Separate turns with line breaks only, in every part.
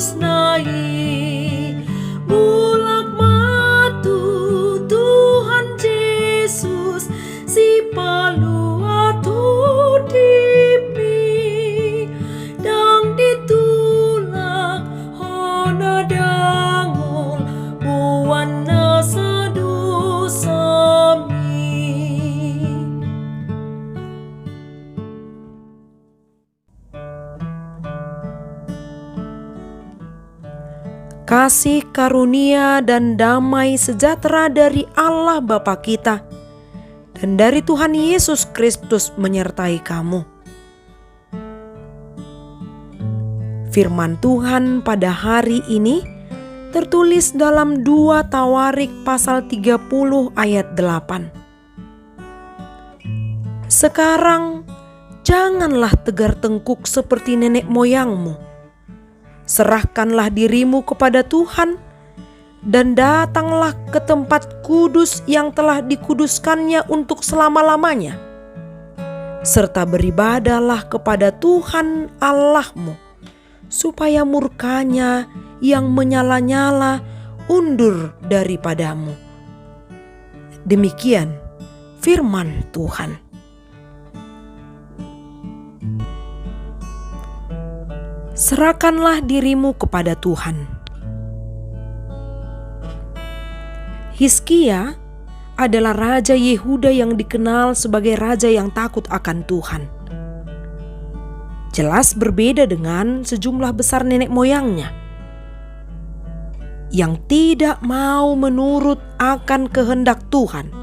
musnai. Bulak matu Tuhan Yesus si palua tu dipi dang ditulak hona dangol buan nasa dosami. Kasih karunia dan damai sejahtera dari Allah Bapa kita dan dari Tuhan Yesus Kristus menyertai kamu. Firman Tuhan pada hari ini tertulis dalam 2 Tawarik pasal 30 ayat 8. Sekarang janganlah tegar tengkuk seperti nenek moyangmu. Serahkanlah dirimu kepada Tuhan dan datanglah ke tempat kudus yang telah dikuduskannya untuk selama-lamanya. Serta beribadahlah kepada Tuhan Allahmu, supaya murkanya yang menyala-nyala undur daripadamu. Demikian firman Tuhan. Serahkanlah dirimu kepada Tuhan. Hizkia adalah raja Yehuda yang dikenal sebagai raja yang takut akan Tuhan. Jelas berbeda dengan sejumlah besar nenek moyangnya yang tidak mau menurut akan kehendak Tuhan.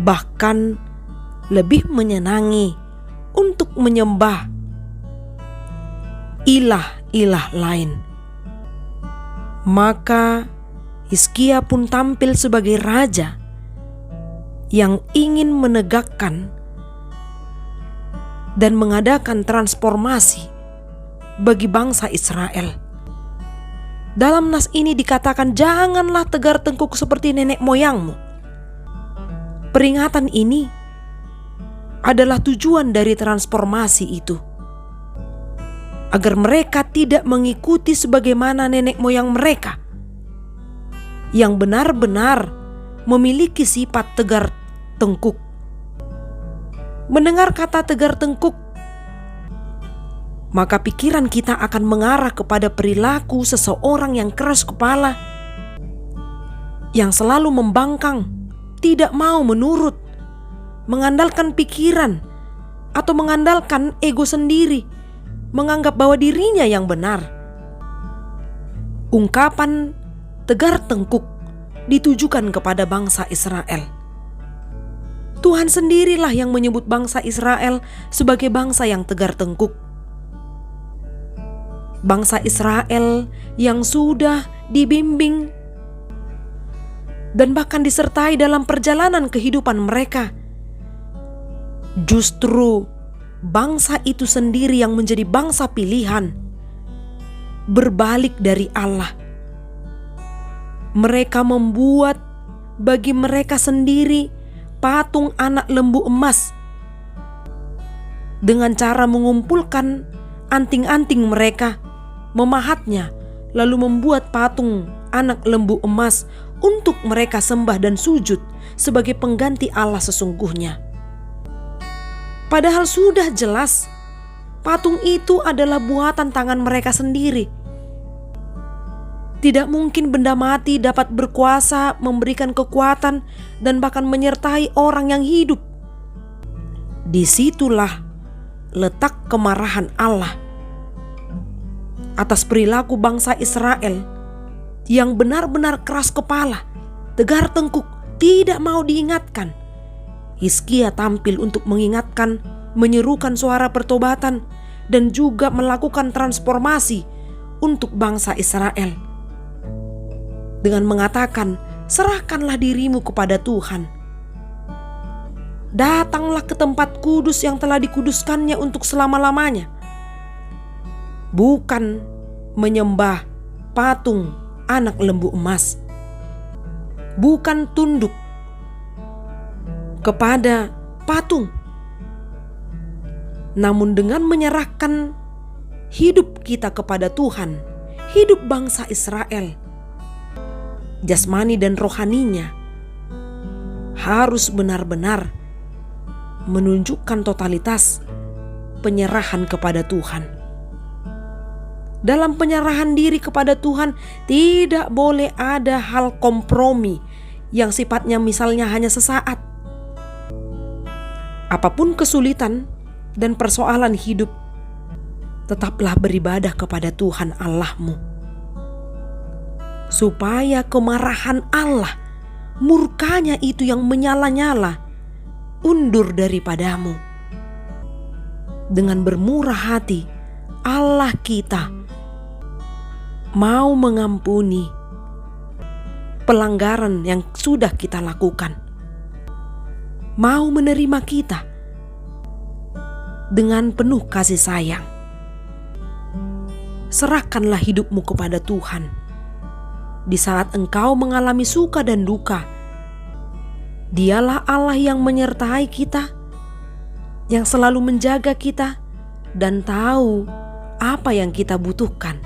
Bahkan lebih menyenangi untuk menyembah ilah-ilah lain. Maka Hizkia pun tampil sebagai raja yang ingin menegakkan dan mengadakan transformasi bagi bangsa Israel. Dalam nas ini dikatakan, janganlah tegar tengkuk seperti nenek moyangmu. Peringatan ini adalah tujuan dari transformasi itu, agar mereka tidak mengikuti sebagaimana nenek moyang mereka yang benar-benar memiliki sifat tegar tengkuk. Mendengar kata tegar tengkuk, maka pikiran kita akan mengarah kepada perilaku seseorang yang keras kepala, yang selalu membangkang, tidak mau menurut, mengandalkan pikiran atau mengandalkan ego sendiri, menganggap bahwa dirinya yang benar. Ungkapan tegar tengkuk ditujukan kepada bangsa Israel. Tuhan sendirilah yang menyebut bangsa Israel sebagai bangsa yang tegar tengkuk. Bangsa Israel yang sudah dibimbing dan bahkan disertai dalam perjalanan kehidupan mereka. Justru bangsa itu sendiri yang menjadi bangsa pilihan, berbalik dari Allah. Mereka membuat bagi mereka sendiri patung anak lembu emas dengan cara mengumpulkan anting-anting mereka, memahatnya, lalu membuat patung anak lembu emas untuk mereka sembah dan sujud sebagai pengganti Allah sesungguhnya. Padahal sudah jelas patung itu adalah buatan tangan mereka sendiri. Tidak mungkin benda mati dapat berkuasa, memberikan kekuatan, dan bahkan menyertai orang yang hidup. Disitulah letak kemarahan Allah atas perilaku bangsa Israel yang benar-benar keras kepala, tegar tengkuk, tidak mau diingatkan. Hizkia tampil untuk mengingatkan, menyerukan suara pertobatan, dan juga melakukan transformasi untuk bangsa Israel dengan mengatakan, serahkanlah dirimu kepada Tuhan. Datanglah ke tempat kudus yang telah dikuduskannya untuk selama-lamanya. Bukan menyembah patung anak lembu emas. Bukan tunduk kepada patung. Namun dengan menyerahkan hidup kita kepada Tuhan, hidup bangsa Israel, jasmani dan rohaninya, harus benar-benar menunjukkan totalitas penyerahan kepada Tuhan. Dalam penyerahan diri kepada Tuhan, tidak boleh ada hal kompromi yang sifatnya misalnya hanya sesaat. Apapun kesulitan dan persoalan hidup, tetaplah beribadah kepada Tuhan Allahmu, supaya kemarahan Allah, murkanya itu yang menyala-nyala, undur daripadamu. Dengan bermurah hati, Allah kita mau mengampuni pelanggaran yang sudah kita lakukan, mau menerima kita dengan penuh kasih sayang. Serahkanlah hidupmu kepada Tuhan. Di saat engkau mengalami suka dan duka, Dialah Allah yang menyertai kita, yang selalu menjaga kita dan tahu apa yang kita butuhkan.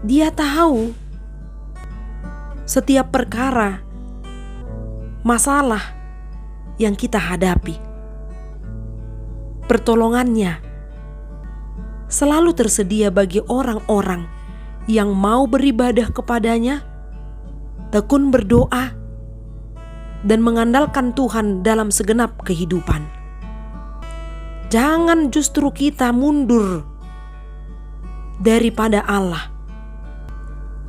Dia tahu setiap perkara, masalah yang kita hadapi. Pertolongannya selalu tersedia bagi orang-orang yang mau beribadah kepadanya, tekun berdoa, dan mengandalkan Tuhan dalam segenap kehidupan. Jangan justru kita mundur daripada Allah.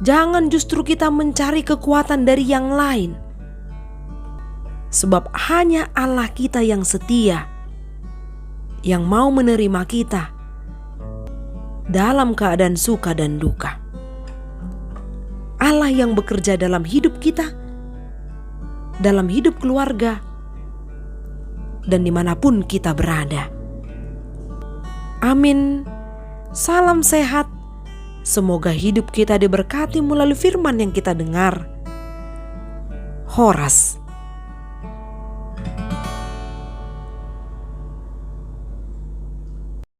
Jangan justru kita mencari kekuatan dari yang lain. Sebab hanya Allah kita yang setia, yang mau menerima kita dalam keadaan suka dan duka. Allah yang bekerja dalam hidup kita, dalam hidup keluarga, dan dimanapun kita berada. Amin. Salam sehat. Semoga hidup kita diberkati melalui firman yang kita dengar. Horas.